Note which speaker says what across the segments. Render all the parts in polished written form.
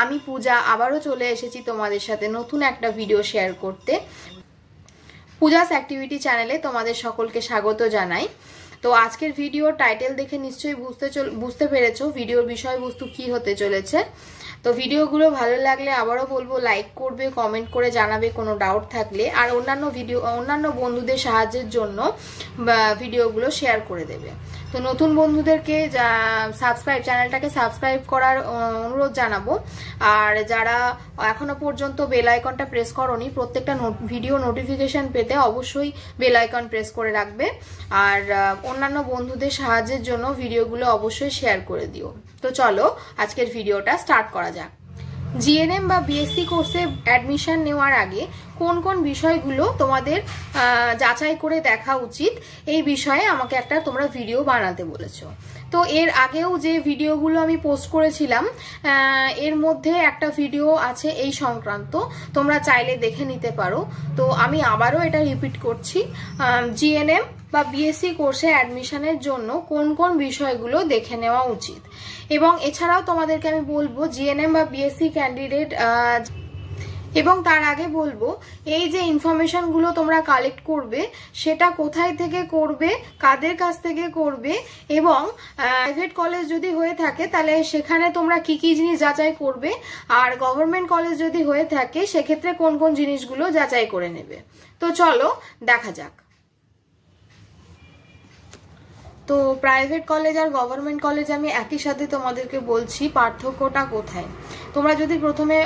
Speaker 1: আমি পূজা আবারও চলে এসেছি তোমাদের সাথে নতুন একটা ভিডিও শেয়ার করতে। পূজাস অ্যাক্টিভিটি চ্যানেলে তোমাদের সকলকে স্বাগত জানাই। তো আজকের ভিডিও টাইটেল দেখে নিশ্চয়ই বুঝতে পেরেছো ভিডিওর বিষয়বস্তু কি হতে চলেছে। তো ভিডিওগুলো ভালো লাগলে আবারও বলবো লাইক করবে, কমেন্ট করে জানাবে কোনো ডাউট থাকলে, আর অন্যান্য বন্ধুদের সাহায্যের জন্য ভিডিওগুলো শেয়ার করে দেবে। তো নতুন বন্ধুদেরকে চ্যানেলটাকে সাবস্ক্রাইব করার অনুরোধ জানাবো। আর যারা এখনো পর্যন্ত বেল আইকনটা প্রেস করোনি, প্রত্যেকটা ভিডিও নোটিফিকেশন পেতে অবশ্যই বেল আইকন প্রেস করে রাখবে। আর অন্যান্য বন্ধুদের সাহায্যের জন্য ভিডিওগুলো অবশ্যই শেয়ার করে দিও। তো চলো আজকের ভিডিওটা স্টার্ট করা যাক। জিএনএম বা বিএসসি কোর্সে অ্যাডমিশন নেওয়ার আগে কোন কোন বিষয়গুলো তোমাদের যাচাই করে দেখা উচিত, এই বিষয়ে আমাকে একটা তোমরা ভিডিও বানাতে বলেছো। তো এর আগেও যে ভিডিওগুলো আমি পোস্ট করেছিলাম এর মধ্যে একটা ভিডিও আছে এই সংক্রান্ত, তোমরা চাইলে দেখে নিতে পারো। তো আমি আবারও এটা রিপিট করছি, জিএনএম বা বিএসসি কোর্সে অ্যাডমিশনের জন্য কোন কোন বিষয়গুলো দেখে নেওয়া উচিত। এবং এছাড়াও তোমাদেরকে আমি বলবো জিএনএম বা বিএসসি ক্যান্ডিডেট, এবং তার আগে বলবো এই যে ইনফরমেশনগুলো তোমরা কালেক্ট করবে সেটা কোথায় থেকে করবে, কাদের কাছ থেকে করবে, এবং প্রাইভেট কলেজ যদি হয়ে থাকে তাহলে সেখানে তোমরা কি কি জিনিস যাচাই করবে, আর গভর্নমেন্ট কলেজ যদি হয়ে থাকে সেক্ষেত্রে কোন কোন জিনিসগুলো যাচাই করে নেবে। তো চলো দেখা যাক। তো প্রাইভেট কলেজ আর গভর্নমেন্ট কলেজ আমি একই সাথে তোমাদেরকে বলছি পার্থক্যটা কোথায়। তোমরা যদি প্রথমে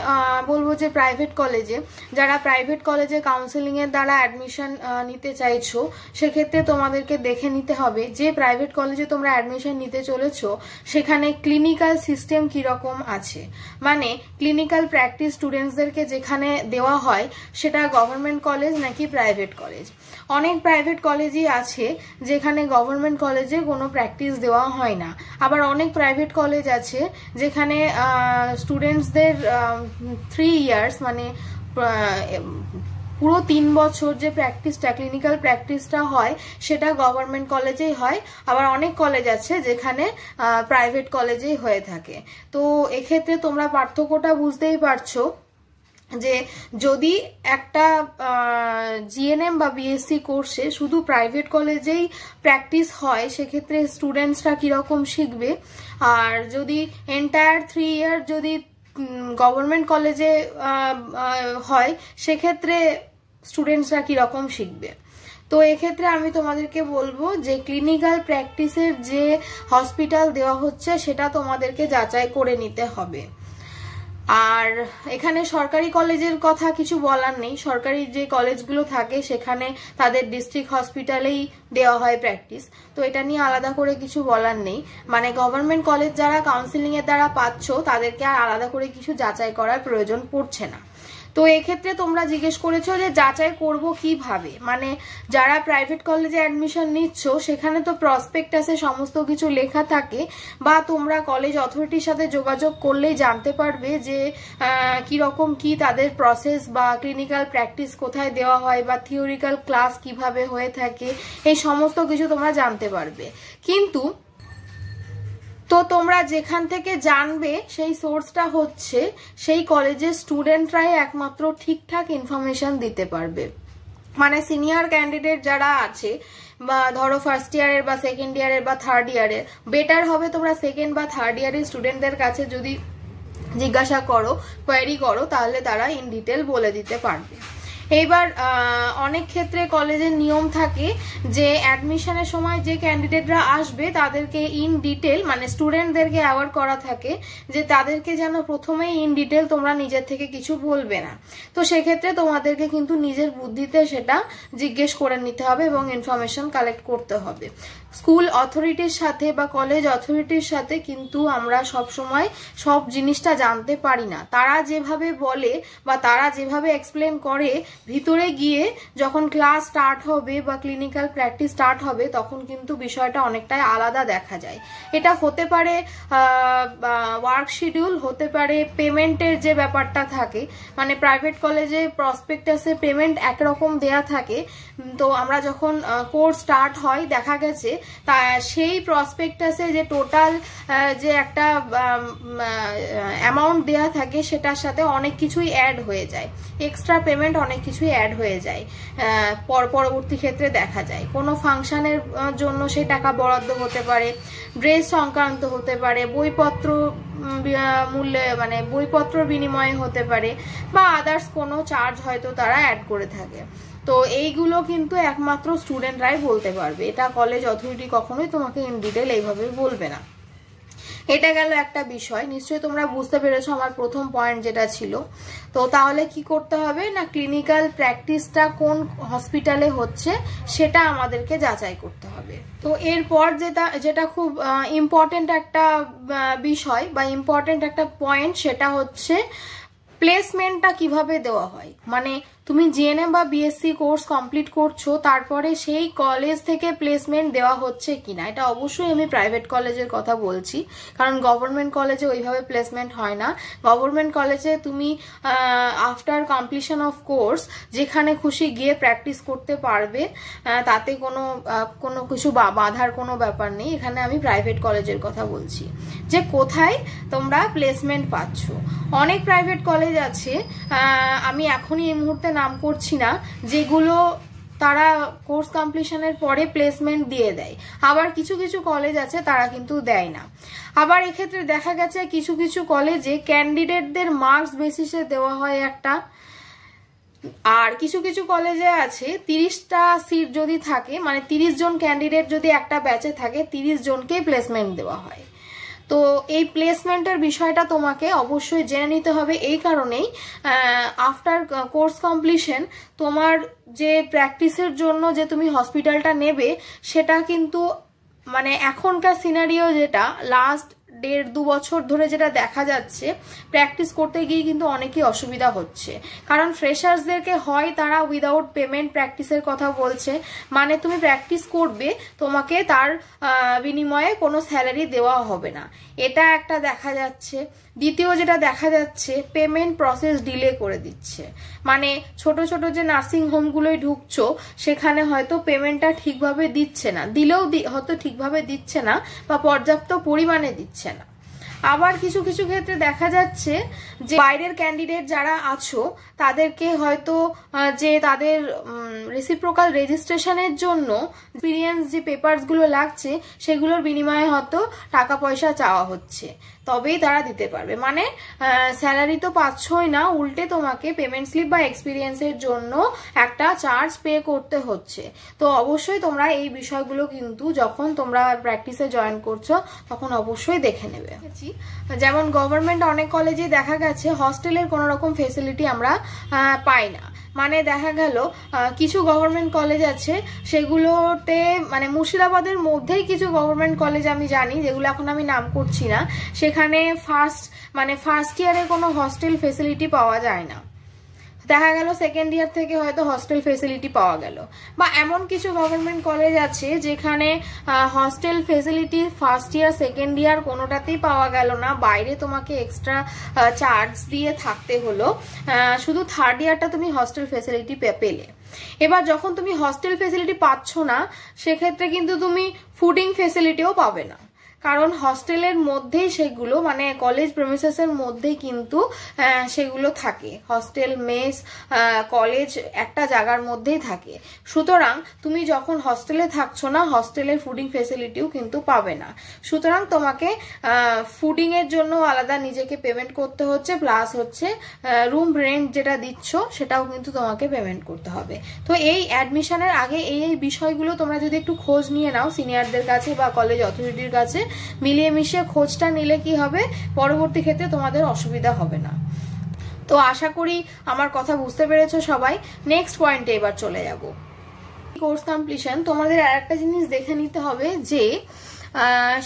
Speaker 1: বলবো যে প্রাইভেট কলেজে, যারা প্রাইভেট কলেজে কাউন্সেলিংয়ের দ্বারা অ্যাডমিশন নিতে চাইছো সেক্ষেত্রে তোমাদেরকে দেখে নিতে হবে যে প্রাইভেট কলেজে তোমরা অ্যাডমিশন নিতে চলেছো সেখানে ক্লিনিক্যাল সিস্টেম কীরকম আছে, মানে ক্লিনিক্যাল প্র্যাকটিস স্টুডেন্টসদেরকে যেখানে দেওয়া হয় সেটা গভর্নমেন্ট কলেজ নাকি প্রাইভেট কলেজ। অনেক প্রাইভেট কলেজই আছে যেখানে গভর্নমেন্ট কলেজে কোনো প্র্যাকটিস দেওয়া হয় না, আবার অনেক প্রাইভেট কলেজ আছে যেখানে স্টুডেন্টসদের 3 ইয়ার্স মানে পুরো 3 বছর যে প্র্যাকটিসটা, ক্লিনিক্যাল প্র্যাকটিসটা হয় সেটা গভর্নমেন্ট কলেজেই হয়। আবার অনেক কলেজ আছে যেখানে প্রাইভেট কলেজেই হয়ে থাকে। তো এক্ষেত্রে তোমরা পার্থক্যটা বুঝতেই পারছো যে যদি একটা জিএনএম বা বিএসসি কোর্সে শুধু প্রাইভেট কলেজেই প্র্যাকটিস হয় সেক্ষেত্রে স্টুডেন্টসরা কীরকম শিখবে, আর যদি এন্টায়ার 3 ইয়ার যদি গভর্নমেন্ট কলেজে হয় সেক্ষেত্রে স্টুডেন্টসরা কীরকম শিখবে। তো এক্ষেত্রে আমি তোমাদেরকে বলবো যে ক্লিনিক্যাল প্র্যাকটিসের যে হসপিটাল দেওয়া হচ্ছে সেটা তোমাদেরকে যাচাই করে নিতে হবে। আর এখানে সরকারি কলেজের কথা কিছু বলার নেই, সরকারি যে কলেজগুলো থাকে সেখানে তাদের ডিস্ট্রিক্ট হসপিটালেই দেওয়া হয় প্র্যাকটিস, তো এটা নিয়ে আলাদা করে কিছু বলার নেই। মানে গভর্নমেন্ট কলেজ যারা কাউন্সিলিংয়ের দ্বারা পাচ্ছ তাদেরকে আর আলাদা করে কিছু যাচাই করার প্রয়োজন পড়ছে না। তো এক্ষেত্রে তোমরা জিজ্ঞেস করেছো যে যাচাই করব কিভাবে, মানে যারা প্রাইভেট কলেজে অ্যাডমিশন নিচ্ছ সেখানে তো প্রসপেক্টাসে সমস্ত কিছু লেখা থাকে, বা তোমরা কলেজ অথরিটির সাথে যোগাযোগ করলেই জানতে পারবে যে কিরকম কি তাদের প্রসেস, বা ক্লিনিক্যাল প্র্যাকটিস কোথায় দেওয়া হয়, বা থিওরিক্যাল ক্লাস কিভাবে হয়ে থাকে, এই সমস্ত কিছু তোমরা জানতে পারবে। কিন্তু তো তোমরা যেখান থেকে জানবে সেই সোর্সটা হচ্ছে সেই কলেজের স্টুডেন্টরাই একমাত্র ঠিকঠাক ইনফরমেশন দিতে পারবে। মানে সিনিয়র ক্যান্ডিডেট যারা আছে, বা ধরো ফার্স্ট ইয়ারের বা সেকেন্ড ইয়ারের বা থার্ড ইয়ারের, বেটার হবে তোমরা সেকেন্ড বা থার্ড ইয়ারের স্টুডেন্টদের কাছে যদি জিজ্ঞাসা করো, কোয়েরি করো, তাহলে তারা ইন ডিটেল বলে দিতে পারবে। এইবার অনেক ক্ষেত্রে কলেজের নিয়ম থাকে যে অ্যাডমিশনের সময় যে ক্যান্ডিডেটরা আসবে তাদেরকে ইন ডিটেল, মানে স্টুডেন্টদেরকে অ্যাওয়ার্ড করা থাকে যে তাদেরকে যেন প্রথমেই ইন ডিটেল তোমরা নিজের থেকে কিছু বলবে না। তো সেক্ষেত্রে তোমাদেরকে কিন্তু নিজের বুদ্ধিতে সেটা জিজ্ঞেস করে নিতে হবে এবং ইনফরমেশন কালেক্ট করতে হবে। স্কুল অথরিটির সাথে বা কলেজ অথরিটির সাথে কিন্তু আমরা সব সময় সব জিনিসটা জানতে পারি না। তারা যেভাবে বলে বা তারা যেভাবে এক্সপ্লেন করে ভিতরে গিয়ে যখন ক্লাস স্টার্ট হবে বা ক্লিনিক্যাল প্র্যাকটিস স্টার্ট হবে তখন কিন্তু বিষয়টা অনেকটাই আলাদা দেখা যায়। এটা হতে পারে ওয়ার্ক শিডিউল, হতে পারে পেমেন্টের যে ব্যাপারটা থাকে, মানে প্রাইভেট কলেজে প্রসপেক্টাসে পেমেন্ট একরকম দেয়া থাকে, তো আমরা যখন কোর্স স্টার্ট হয় দেখা গেছে তা সেই প্রসপেক্টাসে যে টোটাল যে একটা অ্যামাউন্ট দেয়া থাকে সেটার সাথে অনেক কিছুই অ্যাড হয়ে যায়, এক্সট্রা পেমেন্ট অনেক কিছুই অ্যাড হয়ে যায়। পরবর্তী ক্ষেত্রে দেখা যায় কোনো ফাংশনের জন্য সেই টাকা বরাদ্দ হতে পারে, ড্রেস সংক্রান্ত হতে পারে, বইপত্র মূল্যে মানে বইপত্র বিনিময়ে হতে পারে, বা আদার্স কোনো চার্জ হয়তো তারা অ্যাড করে থাকে। তো এইগুলো কিন্তু একমাত্র স্টুডেন্টরাই বলতে পারবে, এটা কলেজ অথরিটি কখনোই তোমাকে ইন ডিটেল এইভাবে বলবে না। এটা গেল একটা বিষয়। নিশ্চয়ই তোমরা বুঝতে পেরেছো আমার প্রথম পয়েন্ট যেটা ছিল। তো তাহলে কি করতে হবে না, ক্লিনিক্যাল প্র্যাকটিসটা কোন হসপিটালে হচ্ছে সেটা আমাদেরকে যাচাই করতে হবে। তো এরপর যেটা খুব ইম্পর্টেন্ট একটা বিষয় বা ইম্পর্টেন্ট একটা পয়েন্ট, সেটা হচ্ছে প্লেসমেন্টটা কিভাবে দেওয়া হয়। মানে তুমি জিএনএম বা বিএসসি কোর্স কমপ্লিট করছো, তারপরে সেই কলেজ থেকে প্লেসমেন্ট দেওয়া হচ্ছে কিনা, এটা অবশ্যই আমি প্রাইভেট কলেজের কথা বলছি, কারণ গভর্নমেন্ট কলেজে ওইভাবে প্লেসমেন্ট হয় না। গভর্নমেন্ট কলেজে তুমি আফটার কমপ্লিশন অফ কোর্স যেখানে খুশি গিয়ে প্র্যাকটিস করতে পারবে, তাতে কোনো কিছু বাধার কোনো ব্যাপার নেই। এখানে আমি প্রাইভেট কলেজের কথা বলছি যে কোথায় তোমরা প্লেসমেন্ট পাচ্ছ। অনেক প্রাইভেট কলেজ আছে, আমি এখনই এই মুহূর্তে নাম করছি না, যেগুলো তারা কোর্স কমপ্লিশনের পরে প্লেসমেন্ট দিয়ে দেয়। আবার কিছু কিছু কলেজ আছে তারা কিন্তু দেয় না। আবার এক্ষেত্রে দেখা গেছে কিছু কিছু কলেজে ক্যান্ডিডেটদের মার্কস বেসিসে দেওয়া হয় একটা, আর কিছু কিছু কলেজে আছে 30টা সিট যদি থাকে, মানে 30 জন ক্যান্ডিডেট যদি একটা ব্যাচে থাকে 30 জনকেই প্লেসমেন্ট দেওয়া হয়। তো এই প্লেসমেন্টের বিষয়টা তোমাকে অবশ্যই জেনে নিতে হবে। এই কারণেই আফটার কোর্স কমপ্লিশন তোমার যে প্র্যাকটিসের জন্য যে তুমি হসপিটালটা নেবে, সেটা কিন্তু মানে এখনকার সিনারিও যেটা লাস্ট 1.5-2 বছর ধরে যেটা দেখা যাচ্ছে, প্র্যাকটিস করতে গিয়ে কিন্তু অনেকই অসুবিধা হচ্ছে। কারণ ফ্রেশার্সদেরকে হয় তারা উইদাউট পেমেন্ট প্র্যাকটিসের কথা বলছে, মানে তুমি প্র্যাকটিস করবে তোমাকে তার বিনিময়ে কোনো স্যালারি দেওয়া হবে না, এটা একটা দেখা যাচ্ছে। দ্বিতীয় যেটা দেখা যাচ্ছে, পেমেন্ট প্রসেস ডিলে করে দিচ্ছে। মানে ছোট ছোট যে নার্সিং হোমগুলোয় ঢুকছো সেখানে হয়তো পেমেন্টটা ঠিকভাবে দিচ্ছে না, দিলেও হয়তো ঠিকভাবে দিচ্ছে না বা পর্যাপ্ত পরিমাণে দিচ্ছে না। আবার কিছু কিছু ক্ষেত্রে দেখা যাচ্ছে যে বাইরের ক্যান্ডিডেট যারা আছো তাদেরকে হয়তো যে তাদের রেসিপ্রোকাল রেজিস্ট্রেশনের জন্য এক্সপিরিয়েন্স যে পেপারসগুলো লাগছে সেগুলোর বিনিময়ে হয়তো টাকা পয়সা চাওয়া হচ্ছে, তবেই তারা দিতে পারবে। মানে স্যালারি তো পাচ্ছই না, উল্টে তোমাকে পেমেন্ট স্লিপ বা এক্সপিরিয়েন্সের জন্য একটা চার্জ পে করতে হচ্ছে। তো অবশ্যই তোমরা এই বিষয়গুলো কিন্তু যখন তোমরা প্র্যাকটিসে জয়েন করছো তখন অবশ্যই দেখে নেবে। যেমন গভর্নমেন্ট অনেক কলেজে দেখা গেছে হস্টেলের কোনো রকম ফেসিলিটি আমরা পাই না। মানে দেখা গেল কিছু গভর্নমেন্ট কলেজ আছে সেগুলোতে, মানে মুর্শিদাবাদের মধ্যেই কিছু গভর্নমেন্ট কলেজ আমি জানি, যেগুলো এখন আমি নাম করছি না, সেখানে ফার্স্ট ইয়ারে কোনো হস্টেল ফেসিলিটি পাওয়া যায় না। দেখা গেল সেকেন্ড ইয়ার থেকে হয়তো হস্টেল ফেসিলিটি পাওয়া গেল। বা এমন কিছু গভর্নমেন্ট কলেজ আছে যেখানে hostel facility first year second year কোনোটাতেই পাওয়া গেল না, বাইরে তোমাকে এক্সট্রা চার্জ দিয়ে থাকতে হলো, শুধু থার্ড ইয়ারটা তুমি হস্টেল ফেসিলিটি পেলে। এবার যখন তুমি হস্টেল ফেসিলিটি পাচ্ছ না, সেক্ষেত্রে কিন্তু তুমি ফুডিং ফেসিলিটিও পাবে না, কারণ হস্টেলের মধ্যেই সেগুলো, মানে কলেজ প্রেমিসেসের মধ্যেই কিন্তু সেগুলো থাকে। হস্টেল, মেস, কলেজ একটা জায়গার মধ্যেই থাকে। সুতরাং তুমি যখন হস্টেলে থাকছো না, হস্টেলের ফুডিং ফেসিলিটিও কিন্তু পাবে না। সুতরাং তোমাকে ফুডিং এর জন্য আলাদা নিজেকে পেমেন্ট করতে হচ্ছে, প্লাস হচ্ছে রুম রেন্ট যেটা দিচ্ছ সেটাও কিন্তু তোমাকে পেমেন্ট করতে হবে। তো এই অ্যাডমিশনের আগে এই বিষয়গুলো তোমরা যদি একটু খোঁজ নিয়ে নাও সিনিয়রদের কাছে বা কলেজ অথরিটির কাছে, মিলিয়ে মিশিয়ে খোঁজটা নিলে কি হবে, পরবর্তী ক্ষেত্রে তোমাদের অসুবিধা হবে না। তো আশা করি আমার কথা বুঝতে পেরেছো সবাই। নেক্সট পয়েন্টে এবার চলে যাব। কোর্স কমপ্লিশন, তোমাদের আর একটা জিনিস দেখে নিতে হবে যে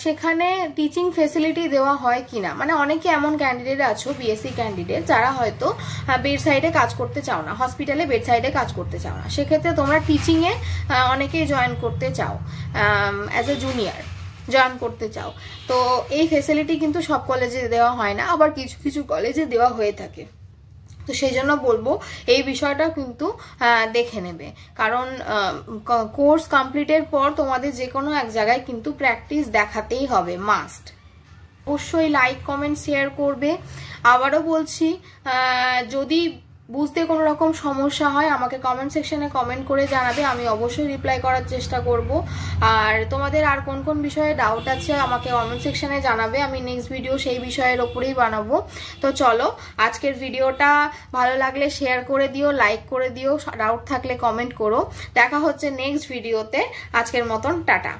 Speaker 1: সেখানে টিচিং ফেসিলিটি দেওয়া হয় কিনা, মানে অনেকে এমন ক্যান্ডিডেট আছো বিএসসি ক্যান্ডিডেট যারা হয়তো বেড সাইডে কাজ করতে চাও না, হসপিটালে বেড সাইডে কাজ করতে চাও না, সেক্ষেত্রে তোমরা টিচিংয়ে অনেকেই জয়েন করতে চাও, অ্যাজ এ জুনিয়র জয়েন করতে চাও। তো এই ফেসিলিটি কিন্তু সব কলেজে দেওয়া হয় না, আবার কিছু কিছু কলেজে দেওয়া হয়ে থাকে। তো সেই জন্য বলবো এই বিষয়টা কিন্তু দেখে নেবে, কারণ কোর্স কমপ্লিটের পর তোমাদের যে কোনো এক জায়গায় কিন্তু প্র্যাকটিস দেখাতেই হবে, মাস্ট। অবশ্যই লাইক কমেন্ট শেয়ার করবে। আবারও বলছি, যদি বুঝতে কোনো রকম সমস্যা হয় আমাকে কমেন্ট সেকশনে কমেন্ট করে জানাবে, আমি অবশ্যই রিপ্লাই করার চেষ্টা করব। আর তোমাদের আর কোন কোন বিষয়ে ডাউট আছে আমাকে কমেন্ট সেকশনে জানাবে, আমি নেক্সট ভিডিও সেই বিষয়ের ওপরেই বানাবো। তো চলো, আজকের ভিডিওটা ভালো লাগলে শেয়ার করে দিও, লাইক করে দিও, ডাউট থাকলে কমেন্ট করো। দেখা হচ্ছে নেক্সট ভিডিওতে, আজকের মতন টাটা।